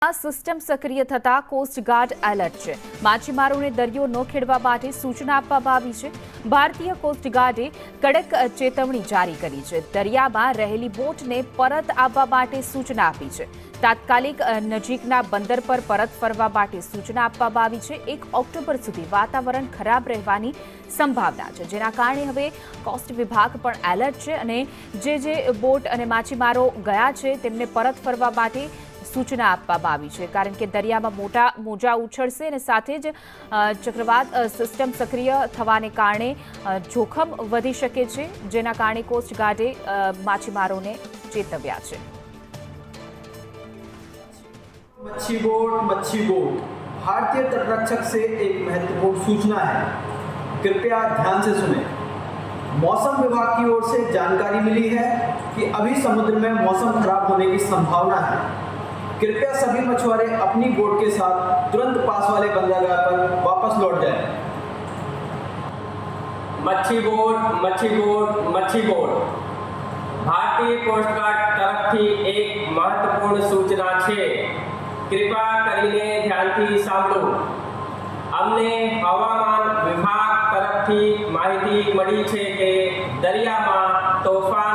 દરિયામાં સિસ્ટમ સક્રિય થતા કોસ્ટગાર્ડ એલર્ટ છે। માછીમારોને દરિયો ન ખેડવા માટે સૂચના આપવામાં આવી છે। ભારતીય કોસ્ટગાર્ડે કડક ચેતવણી જારી કરી છે। દરિયામાં રહેલી બોટને પરત આવવા માટે સૂચના આપી છે। તાત્કાલિક નજીકના બંદર પર પરત ફરવા માટે સૂચના આપવામાં આવી છે। 1 ઓક્ટોબર સુધી વાતાવરણ ખરાબ રહેવાની સંભાવના છે, જેના કારણે હવે કોસ્ટ વિભાગ પણ એલર્ટ છે અને જે બોટ અને માછીમારો ગયા છે તેમને પરત ફરવા માટે સૂચના આપવામાં આવી છે, કારણ કે દરિયામાં મોટા મોજા ઉછળશે અને સાથે જ ચક્રવાત સિસ્ટમ સક્રિય થવાને કારણે જોખમ વધી શકે છે, જેના કારણે કોસ્ટગાર્ડે માછીમારોને ચેતવ્યા છે। मच्छी बोट भारतीय तटरक्षक से एक महत्वपूर्ण सूचना है, कृपया ध्यान से सुने। मौसम विभाग की ओर से जानकारी मिली है कि अभी समुद्र में मौसम खराब होने की संभावना है। कृपया सभी मछुआरे अपनी बोट के साथ तुरंत पास वाले बंदरगाह पर वापस लौट जाएं। मच्छी बोट भारतीय कोस्ट गार्ड तरफथी एक महत्वपूर्ण सूचना है। कृपा करीने ध्यानथी सांभळो। अमने हवामान विभाग तरफथी माहिती मળી છે કે દરિયામાં તોફાન